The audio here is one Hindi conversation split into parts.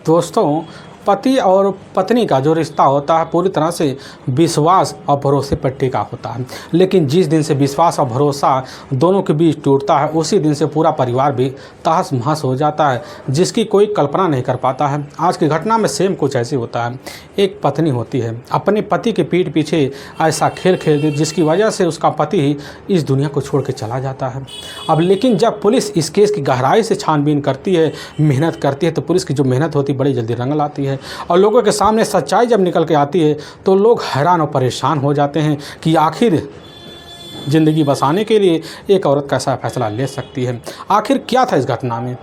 दोस्तों, पति और पत्नी का जो रिश्ता होता है पूरी तरह से विश्वास और भरोसे पर टिका होता है। लेकिन जिस दिन से विश्वास और भरोसा दोनों के बीच टूटता है उसी दिन से पूरा परिवार भी तहस महस हो जाता है, जिसकी कोई कल्पना नहीं कर पाता है। आज की घटना में सेम कुछ ऐसे होता है। एक पत्नी होती है, अपने पति के पीठ पीछे ऐसा खेल खेलती जिसकी वजह से उसका पति ही इस दुनिया को छोड़ के चला जाता है। अब लेकिन जब पुलिस इस केस की गहराई से छानबीन करती है, मेहनत करती है, तो पुलिस की जो मेहनत होती है बड़ी जल्दी रंग लाती है और लोगों के सामने सच्चाई जब निकल के आती है तो लोग हैरान और परेशान हो जाते हैं कि आखिर ज़िंदगी बसाने के लिए एक औरत कैसा फैसला ले सकती है। आखिर क्या था इस घटना में,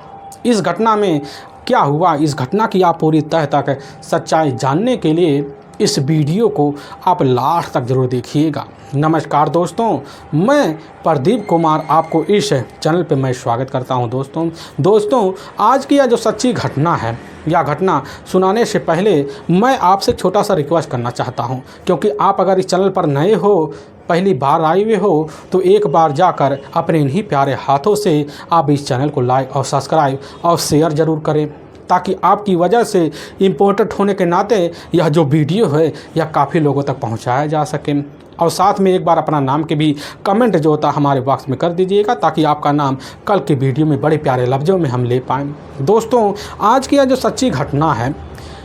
इस घटना में क्या हुआ, इस घटना की आप पूरी तह तक सच्चाई जानने के लिए इस वीडियो को आप लास्ट तक ज़रूर देखिएगा। नमस्कार दोस्तों, मैं प्रदीप कुमार आपको इस चैनल पे मैं स्वागत करता हूं। दोस्तों आज की यह जो सच्ची घटना है, यह घटना सुनाने से पहले मैं आपसे छोटा सा रिक्वेस्ट करना चाहता हूं, क्योंकि आप अगर इस चैनल पर नए हो, पहली बार आए हुए हो, तो एक बार जाकर अपने इन्हीं प्यारे हाथों से आप इस चैनल को लाइक और सब्सक्राइब और शेयर ज़रूर करें, ताकि आपकी वजह से इम्पोर्टेंट होने के नाते यह जो वीडियो है यह काफ़ी लोगों तक पहुंचाया जा सके। और साथ में एक बार अपना नाम के भी कमेंट जो होता है हमारे बॉक्स में कर दीजिएगा, ताकि आपका नाम कल के वीडियो में बड़े प्यारे लफ्ज़ों में हम ले पाएँ। दोस्तों आज की यह जो सच्ची घटना है,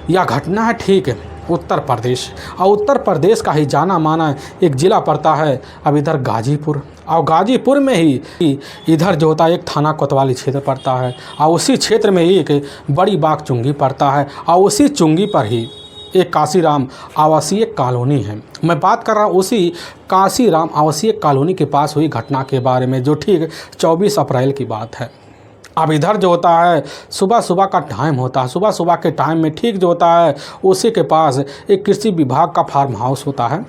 यह घटना है ठीक है उत्तर प्रदेश, और उत्तर प्रदेश का ही जाना माना एक ज़िला पड़ता है अब इधर गाजीपुर, और गाजीपुर में ही इधर जो होता है एक थाना कोतवाली क्षेत्र पड़ता है, और उसी क्षेत्र में ही एक बड़ी बाग चुंगी पड़ता है, और उसी चुंगी पर ही एक काशीराम आवासीय कॉलोनी है। मैं बात कर रहा हूँ उसी काशीराम आवासीय कॉलोनी के पास हुई घटना के बारे में, जो ठीक 24 अप्रैल की बात है। अब इधर जो होता है सुबह सुबह का टाइम होता है, सुबह सुबह के टाइम में ठीक जो होता है उसी के पास एक कृषि विभाग का फार्म हाउस होता है,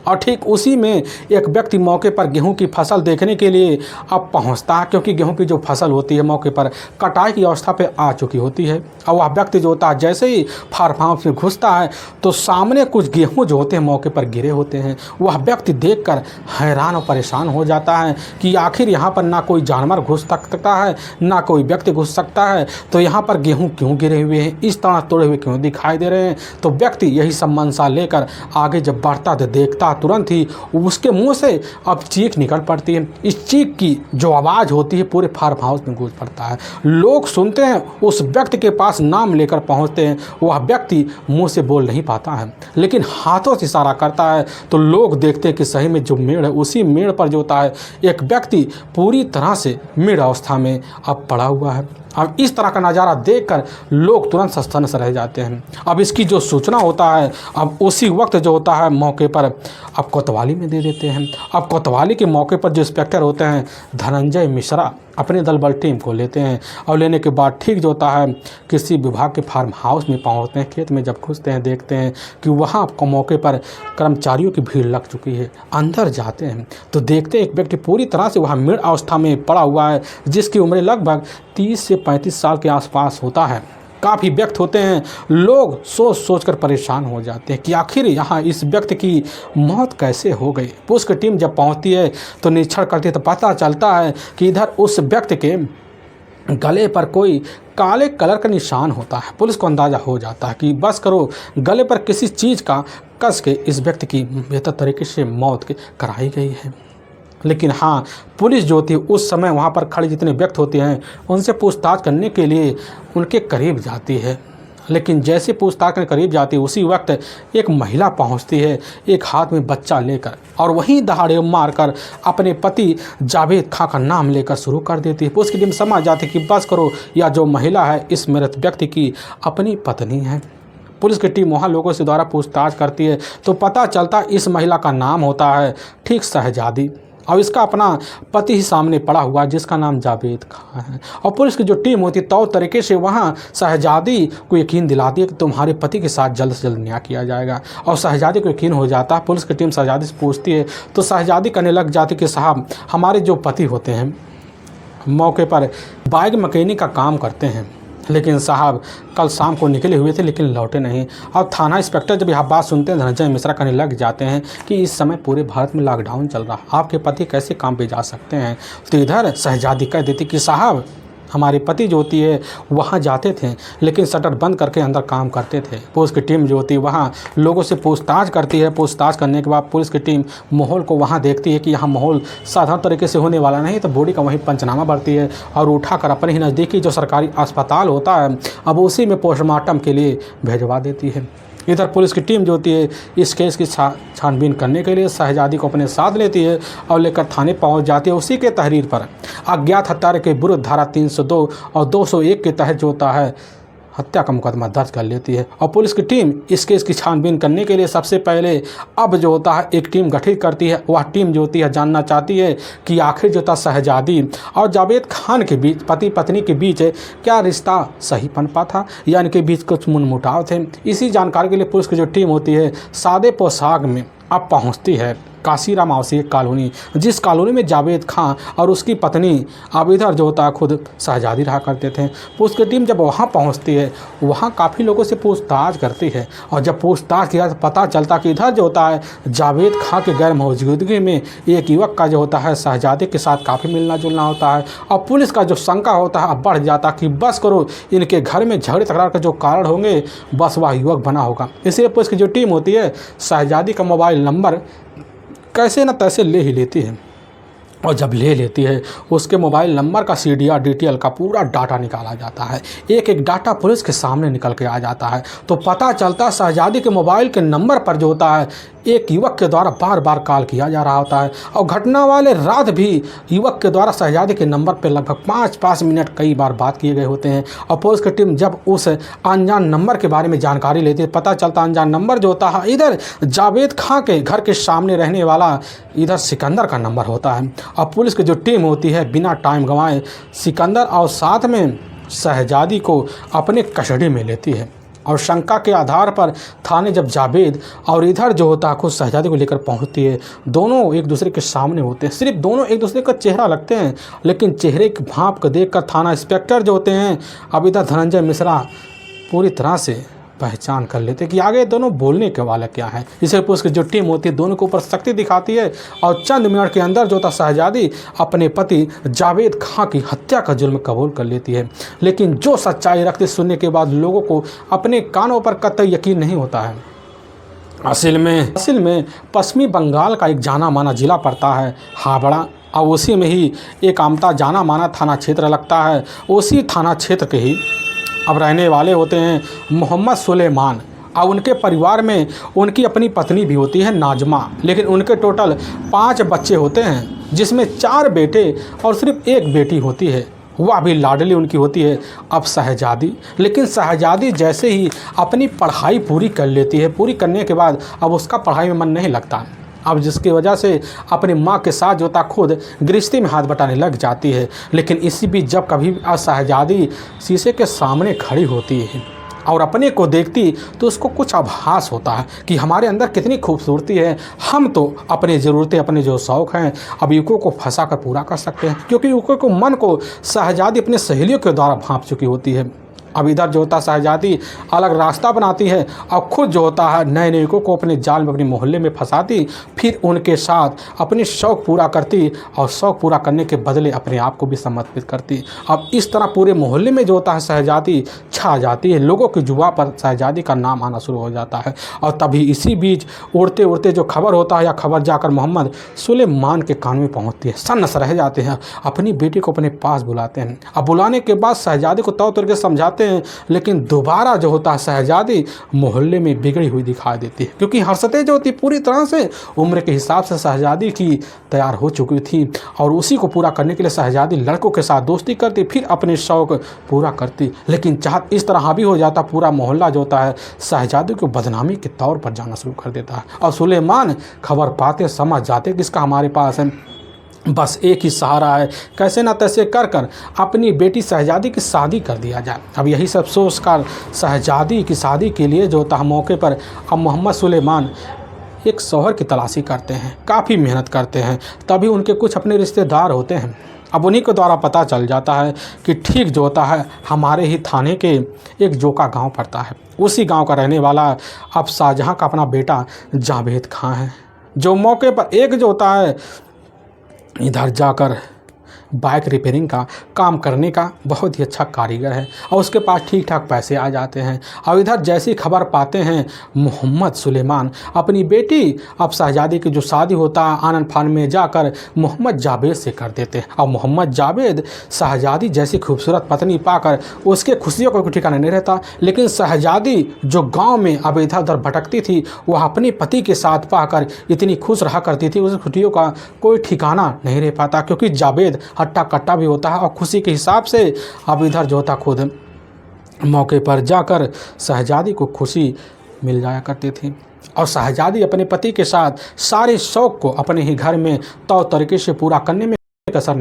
और ठीक उसी में एक व्यक्ति मौके पर गेहूं की फसल देखने के लिए अब पहुंचता है, क्योंकि गेहूं की जो फसल होती है मौके पर कटाई की अवस्था पे आ चुकी होती है। और वह व्यक्ति जो होता है जैसे ही फार्म हाउस में घुसता है तो सामने कुछ गेहूं जो होते हैं मौके पर गिरे होते हैं। वह व्यक्ति देखकर हैरान और परेशान हो जाता है कि आखिर यहाँ पर ना कोई जानवर घुस सकता है, ना कोई व्यक्ति घुस सकता है, तो यहाँ पर गेहूँ क्यों गिरे हुए हैं, इस तरह तोड़े हुए क्यों दिखाई दे रहे हैं। तो व्यक्ति यही सब मनसा लेकर आगे जब बढ़ता तो देखता तुरंत ही उसके मुंह से अब चीख निकल पड़ती है। इस चीख की जो आवाज़ होती है पूरे फार्म हाउस में गूंज पड़ता है। लोग सुनते हैं, उस व्यक्ति के पास नाम लेकर पहुंचते हैं। वह व्यक्ति मुंह से बोल नहीं पाता है, लेकिन हाथों से इशारा करता है, तो लोग देखते हैं कि सही में जो मेड़ है उसी मेड़ पर जो होता है एक व्यक्ति पूरी तरह से मृत अवस्था में अब पड़ा हुआ है। अब इस तरह का नज़ारा देखकर लोग तुरंत सस्तन से रह जाते हैं। अब इसकी जो सूचना होता है अब उसी वक्त जो होता है मौके पर अब कोतवाली में दे देते हैं। अब कोतवाली के मौके पर जो इंस्पेक्टर होते हैं धनंजय मिश्रा अपने दल बल टीम को लेते हैं, और लेने के बाद ठीक जो होता है कृषि विभाग के फार्म हाउस में पहुंचते हैं। खेत में जब घुसते हैं देखते हैं कि वहाँ आपको मौके पर कर्मचारियों की भीड़ लग चुकी है। अंदर जाते हैं तो देखते हैं एक व्यक्ति पूरी तरह से वहाँ मृत अवस्था में पड़ा हुआ है, जिसकी उम्र लगभग 30 से 35 साल के आसपास होता है। काफ़ी व्यक्त होते हैं, लोग सोच सोच कर परेशान हो जाते हैं कि आखिर यहाँ इस व्यक्ति की मौत कैसे हो गई। पुलिस की टीम जब पहुँचती है तो निरीक्षण करती है तो पता चलता है कि इधर उस व्यक्ति के गले पर कोई काले कलर का निशान होता है। पुलिस को अंदाज़ा हो जाता है कि बस करो गले पर किसी चीज़ का कस के इस व्यक्ति की बेहतर तरीके से मौत कराई गई है। लेकिन हाँ, पुलिस जो होती है उस समय वहाँ पर खड़े जितने व्यक्ति होते हैं उनसे पूछताछ करने के लिए उनके करीब जाती है। लेकिन जैसे पूछताछ करने करीब जाती है उसी वक्त एक महिला पहुँचती है एक हाथ में बच्चा लेकर, और वहीं दहाड़े मारकर अपने पति जावेद खां का नाम लेकर शुरू कर देती है। पुलिस की टीम समझ जाती है कि बस करो यह जो महिला है इस मृत व्यक्ति की अपनी पत्नी है। पुलिस की टीम वहाँ लोगों से द्वारा पूछताछ करती है तो पता चलता इस महिला का नाम होता है ठीक शहजादी, और इसका अपना पति ही सामने पड़ा हुआ है जिसका नाम जावेद खां है। और पुलिस की जो टीम होती है तो तरीके से वहाँ शहजादी को यकीन दिलाती है कि तुम्हारे पति के साथ जल्द से जल्द न्याय किया जाएगा, और शहजादी को यकीन हो जाता है। पुलिस की टीम शहजादी से पूछती है तो शहजादी कहने लग जाती कि साहब हमारे जो पति होते हैं मौके पर बाइक मैकेनिक का काम करते हैं, लेकिन साहब कल शाम को निकले हुए थे लेकिन लौटे नहीं। अब थाना इंस्पेक्टर जब यह बात सुनते हैं धनंजय मिश्रा कहने लग जाते हैं कि इस समय पूरे भारत में लॉकडाउन चल रहा है, आपके पति कैसे काम पे जा सकते हैं। तो इधर शहजादी कह देती कि साहब हमारे पति जो होती है वहाँ जाते थे, लेकिन शटर बंद करके अंदर काम करते थे। पुलिस की टीम जो होती है वहाँ लोगों से पूछताछ करती है। पूछताछ करने के बाद पुलिस की टीम माहौल को वहाँ देखती है कि यहाँ माहौल साधारण तरीके से होने वाला नहीं, तो बॉडी का वहीं पंचनामा भरती है और उठाकर अपने ही नज़दीकी जो सरकारी अस्पताल होता है अब उसी में पोस्टमार्टम के लिए भेजवा देती है। इधर पुलिस की टीम जो होती है इस केस की छानबीन करने के लिए शहजादी को अपने साथ लेती है और लेकर थाने पहुंच जाती है। उसी के तहरीर पर अज्ञात हत्यारे के विरुद्ध धारा 302 और 201 के तहत जो होता है हत्या का मुकदमा दर्ज कर लेती है। और पुलिस की टीम इस केस की छानबीन करने के लिए सबसे पहले अब जो होता है एक टीम गठित करती है। वह टीम जो होती है जानना चाहती है कि आखिर जो था शहजादी और जावेद खान के बीच, पति पत्नी के बीच क्या रिश्ता सही पनपा था या इनके बीच कुछ मनमुटाव थे। इसी जानकारी के लिए पुलिस की जो टीम होती है सादे पोशाक में अब पहुंचती है काशीराम आवासीय कॉलोनी, जिस कॉलोनी में जावेद खान और उसकी पत्नी अब इधर जो होता है खुद शहजादी रहा करते थे। पुलिस की टीम जब वहाँ पहुँचती है वहाँ काफ़ी लोगों से पूछताछ करती है और जब पूछताछ किया तो पता चलता कि इधर जो होता है जावेद खान के गैर मौजूदगी में एक युवक का जो होता है शहजादी के साथ काफ़ी मिलना जुलना होता है। और पुलिस का जो शंका होता है अब बढ़ जाता कि बस करो इनके घर में झगड़े तकरार के जो कारण होंगे बस वह युवक बना होगा। इसलिए पुलिस की जो टीम होती है शहजादी का मोबाइल नंबर कैसे न तैसे ले ही लेती है और जब ले लेती है उसके मोबाइल नंबर का CDR DTL का पूरा डाटा निकाला जाता है। एक एक डाटा पुलिस के सामने निकल के आ जाता है तो पता चलता शहजादी के मोबाइल के नंबर पर जो होता है एक युवक के द्वारा बार बार कॉल किया जा रहा होता है और घटना वाले रात भी युवक के द्वारा शहजादी के नंबर पर लगभग 5-5 मिनट कई बार बात किए गए होते हैं। और पुलिस की टीम जब उस अनजान नंबर के बारे में जानकारी लेती है पता चलता अनजान नंबर जो होता है इधर जावेद खान के घर के सामने रहने वाला इधर सिकंदर का नंबर होता है। और पुलिस की जो टीम होती है बिना टाइम गंवाए सिकंदर और साथ में शहजादी को अपने कस्टडी में लेती है। और शंका के आधार पर थाने जब जावेद और इधर जो होता है खुद शहजादी को लेकर पहुंचती है, दोनों एक दूसरे के सामने होते हैं। सिर्फ दोनों एक दूसरे का चेहरा लगते हैं लेकिन चेहरे की भाप को देखकर थाना इंस्पेक्टर जो होते हैं अब इधर धनंजय मिश्रा पूरी तरह से पहचान कर लेते कि आगे दोनों बोलने के वाला क्या है। इसे पुलिस की जो टीम होती है दोनों के ऊपर शक्ति दिखाती है और चंद मिनट के अंदर जो था शहजादी अपने पति जावेद खान की हत्या का जुर्म कबूल कर लेती है। लेकिन जो सच्चाई रखते सुनने के बाद लोगों को अपने कानों पर कतई यकीन नहीं होता है। असल में पश्चिमी बंगाल का एक जाना माना जिला पड़ता है हावड़ा और उसी में ही एक आमता जाना माना थाना क्षेत्र लगता है। उसी थाना क्षेत्र के ही अब रहने वाले होते हैं मोहम्मद सुलेमान और उनके परिवार में उनकी अपनी पत्नी भी होती है नाजमा। लेकिन उनके टोटल 5 बच्चे होते हैं जिसमें 4 बेटे और सिर्फ 1 बेटी होती है, वह भी लाडली उनकी होती है अब शहजादी। लेकिन शहजादी जैसे ही अपनी पढ़ाई पूरी कर लेती है, पूरी करने के बाद अब उसका पढ़ाई में मन नहीं लगता अब जिसकी वजह से अपनी माँ के साथ जो था खुद गृहस्थी में हाथ बटाने लग जाती है। लेकिन इसी बीच जब कभी शहजादी शीशे के सामने खड़ी होती है और अपने को देखती तो उसको कुछ आभास होता है कि हमारे अंदर कितनी खूबसूरती है, हम तो अपनी ज़रूरतें अपने जो शौक़ हैं अब युवकों को फंसा कर पूरा कर सकते हैं। क्योंकि युवकों को मन को शहजादी अपने सहेलियों के द्वारा भांप चुकी होती है। अब इधर जो होता शहजादी अलग रास्ता बनाती है और खुद जो होता है नए युवकों को अपने जाल में अपने मोहल्ले में फंसाती, फिर उनके साथ अपने शौक़ पूरा करती और शौक़ पूरा करने के बदले अपने आप को भी समर्पित करती। अब इस तरह पूरे मोहल्ले में जो होता है शहजादी छा जाती है, लोगों की जुबान पर शहजादी का नाम आना शुरू हो जाता है। और तभी इसी बीच उड़ते उड़ते जो खबर होता है या खबर जाकर मोहम्मद सुलेमान के कान में पहुँचती है। सन्नस रह जाते हैं, अपनी बेटी को अपने पास बुलाते हैं। अब बुलाने के बाद शहजादी को तौर तरीके समझाते हैं, लेकिन दोबारा जो होता है शहजादी मोहल्ले में बिगड़ी हुई दिखाई देती है। क्योंकि हरकतें जो होती पूरी तरह से उम्र के हिसाब से शहजादी की तैयार हो चुकी थी और उसी को पूरा करने के लिए शहजादी लड़कों के साथ दोस्ती करती, फिर अपने शौक़ पूरा करती। लेकिन चाहत इस तरह हावी हो जाता, पूरा मोहल्ला जो होता है शहजादी को बदनामी के तौर पर जाना शुरू कर देता है। और सुलेमान खबर पाते समझ जाते कि इसका हमारे पास है बस एक ही सहारा है, कैसे ना तैसे कर कर अपनी बेटी शहजादी की शादी कर दिया जाए। अब यही सब सोचकर शहजादी की शादी के लिए जो था मौके पर अब मोहम्मद सुलेमान एक शौहर की तलाशी करते हैं, काफ़ी मेहनत करते हैं। तभी उनके कुछ अपने रिश्तेदार होते हैं, अब उन्हीं के द्वारा पता चल जाता है कि ठीक जो होता है हमारे ही थाने के एक जोका गांव पड़ता है, उसी गांव का रहने वाला अब शाहजहां का अपना बेटा जावेद खान है, जो मौके पर एक जो होता है इधर जाकर बाइक रिपेयरिंग का काम करने का बहुत ही अच्छा कारीगर है और उसके पास ठीक ठाक पैसे आ जाते हैं। और इधर जैसी खबर पाते हैं मोहम्मद सुलेमान अपनी बेटी अब शहजादी की जो शादी होता है आनन फान में जाकर मोहम्मद जावेद से कर देते हैं। और मोहम्मद जावेद शहजादी जैसी खूबसूरत पत्नी पाकर उसके खुशियों का कोई ठिकाना नहीं रहता। लेकिन शहजादी जो गाँव में अब इधर उधर भटकती थी वह अपने पति के साथ पाकर इतनी खुश रहा करती थी, उस खुशियों का कोई ठिकाना नहीं रह पाता, क्योंकि जावेद हट्टा कट्टा भी होता है और खुशी के हिसाब से अब इधर जो होता खुद मौके पर जाकर शहजादी को खुशी मिल जाया करती थी। और शहजादी अपने पति के साथ सारे शौक़ को अपने ही घर में तौर तरीके से पूरा करने में कसर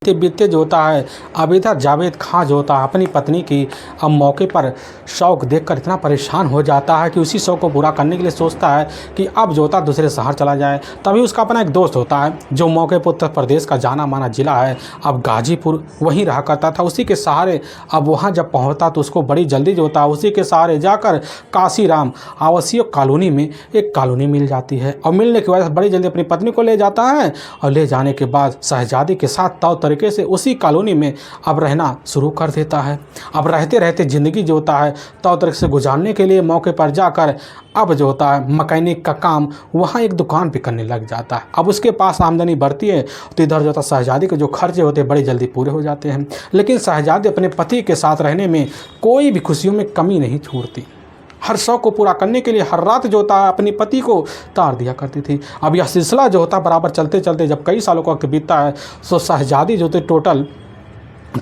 नहीं बीतते जो होता है अब इधर जावेद खां जो होता है अपनी पत्नी की अब मौके पर शौक़ देखकर इतना परेशान हो जाता है कि उसी शौक़ को पूरा करने के लिए सोचता है कि अब जो होता है दूसरे शहर चला जाए। तभी उसका अपना एक दोस्त होता है जो मौके पर उत्तर प्रदेश का जाना माना ज़िला है अब गाजीपुर वहीं रहा करता था। उसी के सहारे अब वहाँ जब पहुँचता तो उसको बड़ी जल्दी जो होता है उसी के सहारे जाकर काशीराम आवासीय कॉलोनी में एक कॉलोनी मिल जाती है। और मिलने की वजह से बड़ी जल्दी अपनी पत्नी को ले जाता है और ले जाने के बाद शहजादी के साथ तौर तरीके से उसी कॉलोनी में अब रहना शुरू कर देता है। अब रहते रहते ज़िंदगी जो होता है तौर तरीके से गुजारने के लिए मौके पर जाकर अब जो होता है मैकेनिक का काम वहाँ एक दुकान पे करने लग जाता है। अब उसके पास आमदनी बढ़ती है तो इधर जो होता है शहजादी के जो खर्चे होते हैं बड़ी जल्दी पूरे हो जाते हैं। लेकिन शहजादी अपने पति के साथ रहने में कोई भी खुशियों में कमी नहीं छोड़ती। हर शौक़ को पूरा करने के लिए हर रात जो होता है अपनी पति को तार दिया करती थी। अब यह सिलसिला जो होता है बराबर चलते चलते जब कई सालों का वक्त बीतता है तो शहजादी जो होती टोटल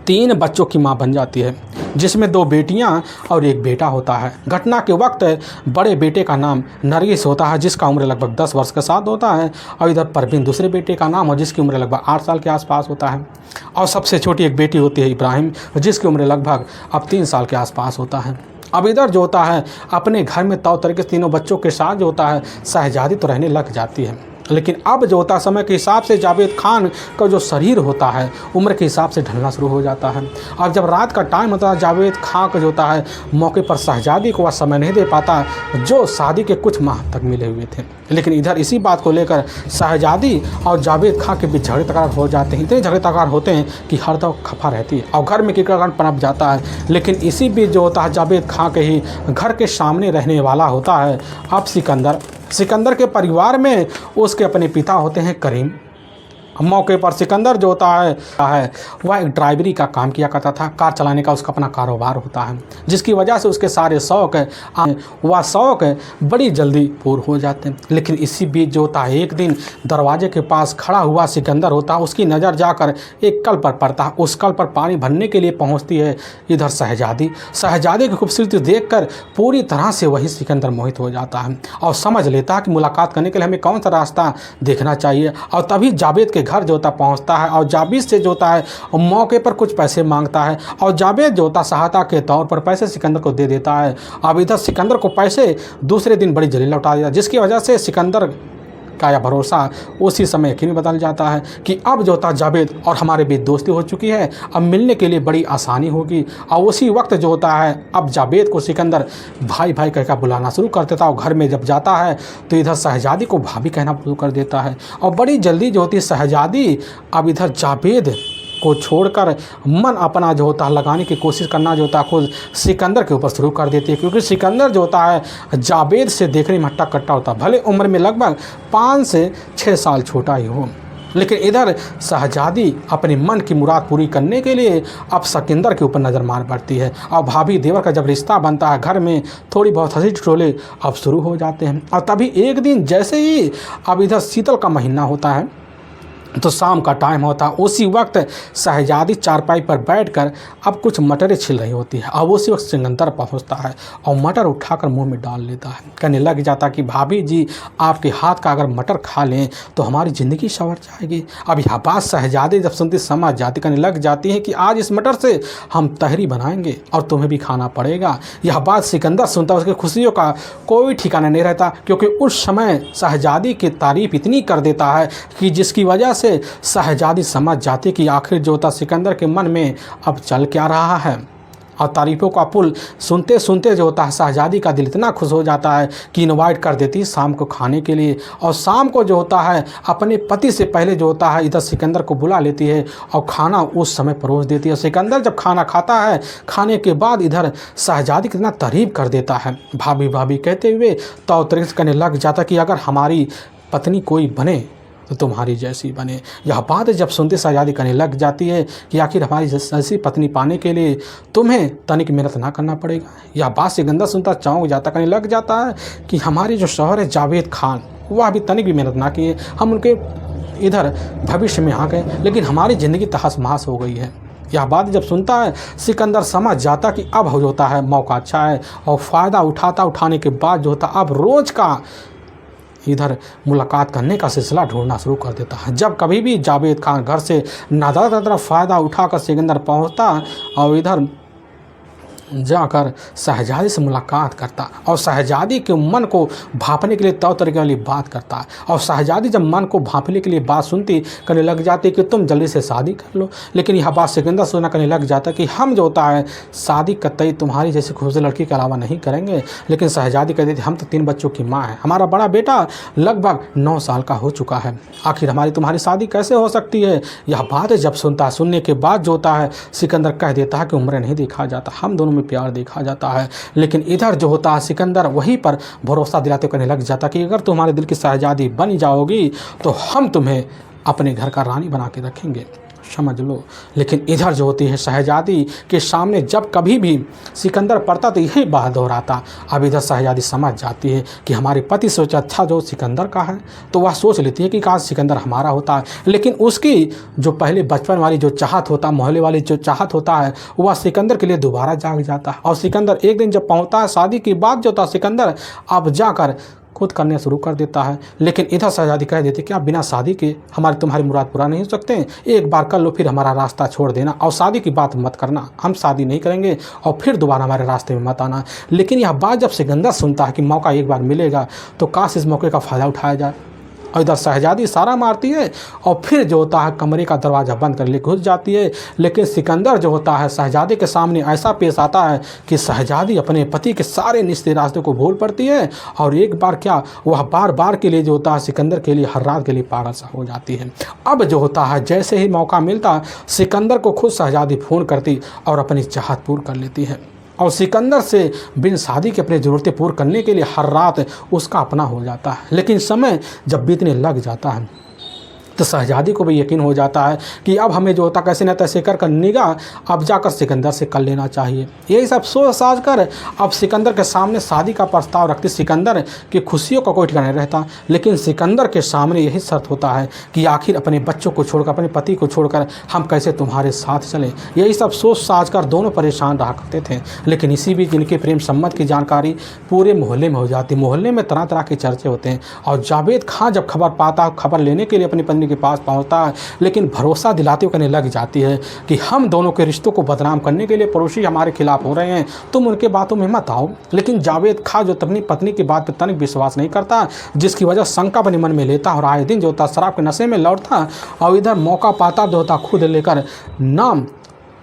3 बच्चों की मां बन जाती है, जिसमें 2 बेटियां और 1 बेटा होता है। घटना के वक्त बड़े बेटे का नाम नरगिस होता है जिसका उम्र लगभग 10 वर्ष के साथ होता है और इधर परवीन दूसरे बेटे का नाम है जिसकी उम्र लगभग 8 साल के आसपास होता है। और सबसे छोटी एक बेटी होती है इब्राहिम जिसकी उम्र लगभग अब 3 साल के आसपास होता है। अब इधर जो होता है अपने घर में तौर तरीके से तीनों बच्चों के साथ जो होता है शहजादी तो रहने लग जाती है। लेकिन अब जो होता है समय के हिसाब से जावेद खान का जो शरीर होता है उम्र के हिसाब से ढलना शुरू हो जाता है। और जब रात का टाइम होता है जावेद खान का जो होता है मौके पर शहजादी को वह समय नहीं दे पाता जो शादी के कुछ माह तक मिले हुए थे। लेकिन इधर इसी बात को लेकर शहजादी और जावेद खान के बीच झगड़े तकरार हो जाते हैं। इतने झगड़े तकरार होते हैं कि हर दम खफा रहती है और घर में किकड़कांड पनप जाता है। लेकिन इसी बीच जो होता है जावेद खान के ही घर के सामने रहने वाला होता है अब सिकंदर के परिवार में उसके अपने पिता होते हैं करीम। मौके पर सिकंदर जो होता है वह एक ड्राइवरी का काम किया करता था, कार चलाने का उसका अपना कारोबार होता है जिसकी वजह से उसके सारे शौक़ वह शौक़ बड़ी जल्दी पूरे हो जाते हैं। लेकिन इसी बीच जो होता है एक दिन दरवाजे के पास खड़ा हुआ सिकंदर होता है उसकी नज़र जाकर एक कल पर पड़ता है। उस कल पर पानी भरने के लिए पहुंचती है इधर शहजादी की खूबसूरती देखकर पूरी तरह से वही सिकंदर मोहित हो जाता है और समझ लेता है कि मुलाकात करने के लिए हमें कौन सा रास्ता देखना चाहिए। और तभी जावेद के घर जो होता पहुंचता है और जावेद से जो होता है मौके पर कुछ पैसे मांगता है और जावेद जो होता सहायता के तौर पर पैसे सिकंदर को दे देता है। अब इधर सिकंदर को पैसे दूसरे दिन बड़ी जल्दी लौटा दिया जिसकी वजह से सिकंदर का यह भरोसा उसी समय यकीन बदल जाता है कि अब जो होता जावेद और हमारे बीच दोस्ती हो चुकी है, अब मिलने के लिए बड़ी आसानी होगी। और उसी वक्त जो होता है अब जावेद को सिकंदर भाई भाई कहकर बुलाना शुरू कर देता है और घर में जब जाता है तो इधर शहजादी को भाभी कहना शुरू कर देता है। और बड़ी जल्दी जो होती है शहजादी अब इधर जावेद को छोड़कर मन अपना जो होता है लगाने की कोशिश करना जो होता है खुद सिकंदर के ऊपर शुरू कर देती है, क्योंकि सिकंदर जो होता है जावेद से देखने में हट्टा कट्टा होता है, भले उम्र में लगभग 5 से 6 साल छोटा ही हो। लेकिन इधर शहजादी अपने मन की मुराद पूरी करने के लिए अब सिकंदर के ऊपर नज़र मार पड़ती है। और भाभी देवर का जब रिश्ता बनता है घर में थोड़ी बहुत हंसी ठिठोले अब शुरू हो जाते हैं। और तभी एक दिन जैसे ही अब इधर शीतल का महीना होता है तो शाम का टाइम होता है, उसी वक्त शहजादी चारपाई पर बैठकर अब कुछ मटरें छिल रही होती है। अब उसी वक्त सिकंदर पहुंचता है और मटर उठाकर मुंह में डाल लेता है, कहने लग जाता कि भाभी जी आपके हाथ का अगर मटर खा लें तो हमारी ज़िंदगी संवर जाएगी। अब यह बात शहजादी जब सुनती समझ जाती, कहने लग जाती है कि आज इस मटर से हम तहरी बनाएंगे और तुम्हें भी खाना पड़ेगा। यह बात सिकंदर सुनता उसकी खुशियों का कोई ठिकाना नहीं रहता, क्योंकि उस समय शहजादी की तारीफ इतनी कर देता है कि जिसकी वजह से शहजादी समझ जाती कि आखिर जो होता सिकंदर के मन में अब चल क्या रहा है। और तारीफ़ों का पुल सुनते सुनते जो होता है शहजादी का दिल इतना खुश हो जाता है कि इनवाइट कर देती है शाम को खाने के लिए। और शाम को जो होता है अपने पति से पहले जो होता है इधर सिकंदर को बुला लेती है और खाना उस समय परोस देती है। सिकंदर जब खाना खाता है, खाने के बाद इधर शहजादी कितना तारीफ़ कर देता है, भाभी भाभी कहते हुए तो तरीक़ करने लग जाता कि अगर हमारी पत्नी कोई बने तो तुम्हारी जैसी बने। यह बात जब सुनते शहजादी कहने लग जाती है कि आखिर हमारी जैसी पत्नी पाने के लिए तुम्हें तनिक मेहनत ना करना पड़ेगा। यह बात सिकंदर सुनता चौंक जाता, कहने लग जाता है कि हमारे जो शौहर है जावेद खान, वह अभी तनिक भी मेहनत ना किए, हम उनके इधर भविष्य में आ गए लेकिन हमारी ज़िंदगी तहस महस हो गई है। यह बात जब सुनता है सिकंदर समझ जाता कि अब हो जाता है मौका अच्छा है और फ़ायदा उठाने के बाद जो होता अब रोज़ का इधर मुलाकात करने का सिलसिला ढूंढना शुरू कर देता है। जब कभी भी जावेद खान घर से नादार तरफ फ़ायदा उठाकर सिकंदर पहुंचता और इधर जाकर शहजादी से मुलाकात करता और शहजादी के मन को भांपने के लिए तौर तरीके वाली बात करता और शहजादी जब मन को भांपने के लिए बात सुनती करने लग जाती कि तुम जल्दी से शादी कर लो। लेकिन यह बात सिकंदर सुनना करने लग जाता कि हम जो होता है शादी कतई तुम्हारी जैसी खूबसूरत लड़की के अलावा नहीं करेंगे। लेकिन शहजादी कहती थी हम तो 3 बच्चों की माँ हैं, हमारा बड़ा बेटा लगभग 9 साल का हो चुका है, आखिर तुम्हारी शादी कैसे हो सकती है। यह बात जब सुनने के बाद जो होता है सिकंदर कह देता है कि उम्र नहीं देखा जाता, हम दोनों प्यार देखा जाता है। लेकिन इधर जो होता है सिकंदर वहीं पर भरोसा दिलाते करने लग जाता कि अगर तुम्हारे दिल की शहजादी बन जाओगी तो हम तुम्हें अपने घर का रानी बना के रखेंगे, समझ लो। लेकिन इधर जो होती है शहजादी के सामने जब कभी भी सिकंदर पड़ता तो यही बात दोहराता। अब इधर शहजादी समझ जाती है कि हमारे पति से अच्छा जो सिकंदर का है, तो वह सोच लेती है कि काश सिकंदर हमारा होता है। लेकिन उसकी जो पहले बचपन वाली जो चाहत होता, मोहल्ले वाली जो चाहत होता है, वह सिकंदर के लिए दोबारा जाग जाता है। और सिकंदर एक दिन जब पहुँचता है शादी की बात जो था सिकंदर अब जाकर खुद करने शुरू कर देता है। लेकिन इधर शहजादी कह देती कि आप बिना शादी के तुम्हारी मुराद पूरा नहीं हो सकते, एक बार कर लो फिर हमारा रास्ता छोड़ देना और शादी की बात मत करना, हम शादी नहीं करेंगे और फिर दोबारा हमारे रास्ते में मत आना। लेकिन यह बात जब सिकंदर सुनता है कि मौका एक बार मिलेगा तो काश इस मौके का फ़ायदा उठाया जाए। और इधर शहजादी इशारा मारती है और फिर जो होता है कमरे का दरवाज़ा बंद कर ले घुस जाती है। लेकिन सिकंदर जो होता है शहजादी के सामने ऐसा पेश आता है कि शहजादी अपने पति के सारे निश्चित रास्ते को भूल पड़ती है और एक बार क्या वह बार बार के लिए जो होता है सिकंदर के लिए हर रात के लिए पागल सा हो जाती है। अब जो होता है जैसे ही मौका मिलता सिकंदर को खुद शहजादी फ़ोन करती और अपनी चाहत पूरी कर लेती है और सिकंदर से बिन शादी के अपनी ज़रूरतें पूरी करने के लिए हर रात उसका अपना हो जाता है। लेकिन समय जब बीतने लग जाता है तो शहजादी को भी यकीन हो जाता है कि अब हमें जो होता कैसे न तैसे कर निगाह अब जाकर सिकंदर से कर लेना चाहिए। यही सब सोच साझ कर अब सिकंदर के सामने शादी का प्रस्ताव रखती। सिकंदर की खुशियों का कोई ठिकाना नहीं रहता, लेकिन सिकंदर के सामने यही शर्त होता है कि आखिर अपने बच्चों को छोड़कर अपने पति को छोड़कर हम कैसे तुम्हारे साथ चलें। यही सब सोच साझ कर दोनों परेशान रहा करते थे। लेकिन इसी बीच इनके प्रेम संबंध की जानकारी पूरे मोहल्ले में हो जाती। मोहल्ले में तरह तरह के चर्चे होते हैं और जावेद खान जब खबर पाता, खबर लेने के लिए अपनी पत्नी के पास पहुंचता है, लेकिन भरोसा दिलाते हुए कहने लग जाती है कि हम दोनों के रिश्तों को बदनाम करने के लिए पड़ोसी हमारे खिलाफ हो रहे हैं, तुम उनके बातों में मत आओ। लेकिन जावेद खान जो अपनी पत्नी की बात पर तनिक विश्वास नहीं करता, जिसकी वजह शंका अपने मन में लेता और आए दिन जो होता शराब के नशे में लौटता और इधर मौका पाता जो होता खुद लेकर नाम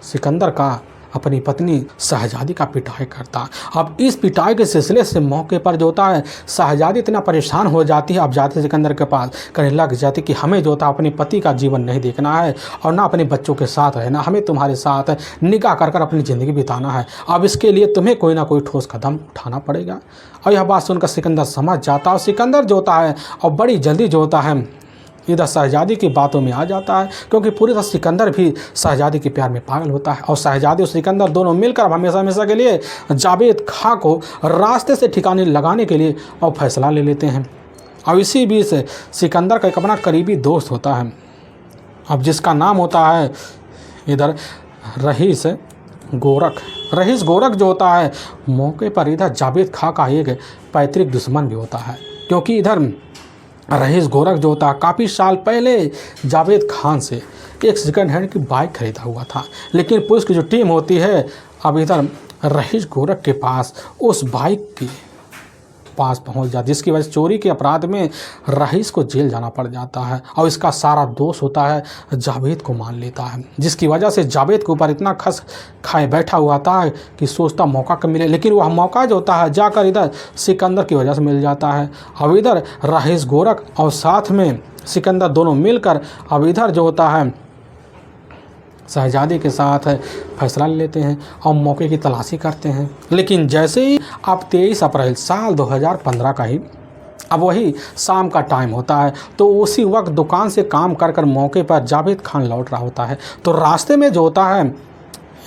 सिकंदर का अपनी पत्नी शहजादी का पिटाई करता। अब इस पिटाई के सिलसिले से मौके पर जो होता है शहजादी इतना परेशान हो जाती है, अब जाती सिकंदर के पास कहने लग जाती कि हमें जो होता अपने पति का जीवन नहीं देखना है और ना अपने बच्चों के साथ रहना, हमें तुम्हारे साथ निकाह कर अपनी ज़िंदगी बिताना है। अब इसके लिए तुम्हें कोई ना कोई ठोस कदम उठाना पड़ेगा। और यह बात सुनकर सिकंदर समझ जाता और सिकंदर जो होता है और बड़ी जल्दी जो होता है इधर शहजादी की बातों में आ जाता है, क्योंकि पूरी तरह सिकंदर भी शहजादी के प्यार में पागल होता है। और शहजादी और सिकंदर दोनों मिलकर हमेशा हमेशा के लिए जावेद खां को रास्ते से ठिकाने लगाने के लिए और फैसला ले लेते हैं। और इसी बीच सिकंदर का एक अपना करीबी दोस्त होता है, अब जिसका नाम होता है इधर रहीस गोरख जो होता है मौके पर इधर जावेद खां का एक पैतृक दुश्मन भी होता है, क्योंकि इधर रहीस गोरख जो होता है काफ़ी साल पहले जावेद खान से एक सेकंड हैंड की बाइक खरीदा हुआ था। लेकिन पुलिस की जो टीम होती है अब इधर रहीस गोरख के पास उस बाइक की पास पहुंच जाती है, जिसकी वजह से चोरी के अपराध में रईस को जेल जाना पड़ जाता है और इसका सारा दोष होता है जावेद को मान लेता है, जिसकी वजह से जावेद के ऊपर इतना खस खाए बैठा हुआ था कि सोचता मौका कब मिले, लेकिन वह मौका जो होता है जाकर इधर सिकंदर की वजह से मिल जाता है। अब इधर रईस गोरख और साथ में सिकंदर दोनों मिलकर अब इधर जो होता है शहजादी के साथ फैसला लेते हैं और मौके की तलाशी करते हैं। लेकिन जैसे ही अब 23 अप्रैल साल 2015 का ही अब वही शाम का टाइम होता है, तो उसी वक्त दुकान से काम कर कर मौके पर जावेद खान लौट रहा होता है। तो रास्ते में जो होता है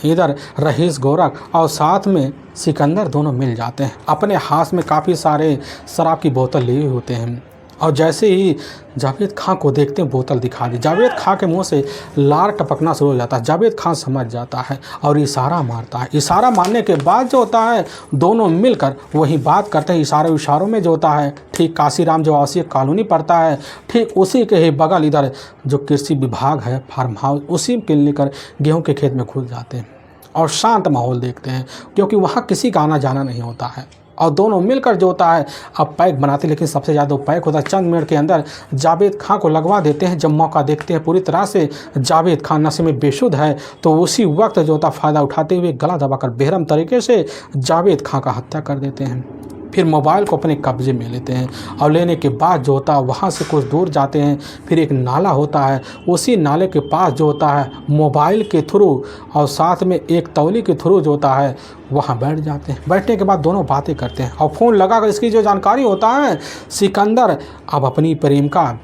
इधर रईस गोरख और साथ में सिकंदर दोनों मिल जाते हैं। अपने हाथ में काफ़ी सारे शराब की बोतल लिए होते हैं और जैसे ही जावेद खान को देखते हैं बोतल दिखा दी, जावेद खान के मुंह से लार टपकना शुरू हो जाता है। जावेद खान समझ जाता है और इशारा मारता है। इशारा मारने के बाद जो होता है दोनों मिलकर वही बात करते हैं। इशारों में जो होता है ठीक काशीराम जो आवासीय कॉलोनी पड़ता है, ठीक उसी के ही बगल इधर जो कृषि विभाग है फार्म हाउस, उसी के लेकर गेहूँ के खेत में घुस जाते हैं और शांत माहौल देखते हैं, क्योंकि वहाँ किसी का आना जाना नहीं होता है। और दोनों मिलकर जो होता है अब पैक बनाते, लेकिन सबसे ज़्यादा पैक होता है चंद मिनट के अंदर जावेद खान को लगवा देते हैं। जब मौका देखते हैं पूरी तरह से जावेद खान नशे में बेशुद्ध है, तो उसी वक्त जो होता फ़ायदा उठाते हुए गला दबाकर बेरहम तरीके से जावेद खान का हत्या कर देते हैं। फिर मोबाइल को अपने कब्जे में लेते हैं और लेने के बाद जो होता है वहाँ से कुछ दूर जाते हैं। फिर एक नाला होता है, उसी नाले के पास जो होता है मोबाइल के थ्रू और साथ में एक तौली के थ्रू जो होता है वहाँ बैठ जाते हैं। बैठने के बाद दोनों बातें करते हैं और फ़ोन लगाकर इसकी जो जानकारी होता है सिकंदर अब अपनी प्रेमिका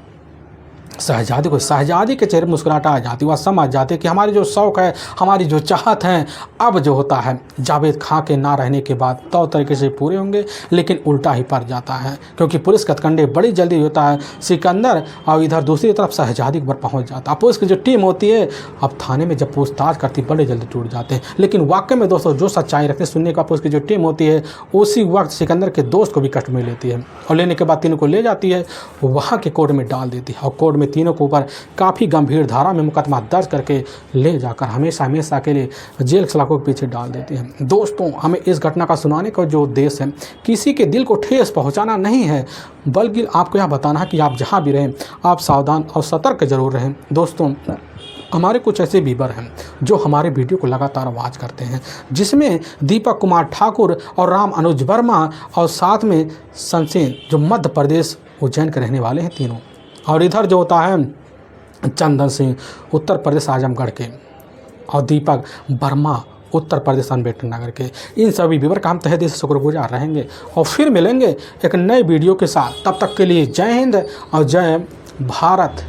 शहजादी के चेहरे मुस्कुराहट आ जाती है। वह समझ जाते कि हमारी जो शौक़ है, हमारी जो चाहत है, अब जो होता है जावेद खान के ना रहने के बाद तौर तरीके से पूरे होंगे, लेकिन उल्टा ही पड़ जाता है, क्योंकि पुलिस का कंडे बड़ी जल्दी होता है सिकंदर और इधर दूसरी तरफ शहजादी पर पहुंच जाता है। पुलिस की जो टीम होती है अब थाने में जब पूछताछ करती बड़े जल्दी टूट जाते हैं। लेकिन वाकई में दोस्तों जो सच्चाई रखते सुनने का पुलिस की जो टीम होती है उसी वक्त सिकंदर के दोस्त को भी कष्ट में लेती है और लेने के बाद तीनों को ले जाती है, वहाँ के कोर्ट में डाल देती है और कोर्ट में तीनों के ऊपर काफ़ी गंभीर धारा में मुकदमा दर्ज करके ले जाकर हमेशा के लिए जेल सलाखों के पीछे डाल देते हैं। दोस्तों हमें इस घटना का सुनाने का जो उद्देश्य है किसी के दिल को ठेस पहुंचाना नहीं है, बल्कि आपको यह बताना है कि आप जहां भी रहें आप सावधान और सतर्क जरूर रहें। दोस्तों हमारे कुछ ऐसे व्यूअर हैं जो हमारे वीडियो को लगातार वॉच करते हैं, जिसमें दीपक कुमार ठाकुर और राम अनुज वर्मा और साथ में संसेन जो मध्य प्रदेश उज्जैन के रहने वाले हैं तीनों, और इधर जो होता है चंदन सिंह उत्तर प्रदेश आजमगढ़ के और दीपक वर्मा उत्तर प्रदेश अम्बेडकर नगर के। इन सभी व्यूअर का हम तहे दिल से शुक्रगुजार रहेंगे और फिर मिलेंगे एक नए वीडियो के साथ। तब तक के लिए जय हिंद और जय भारत।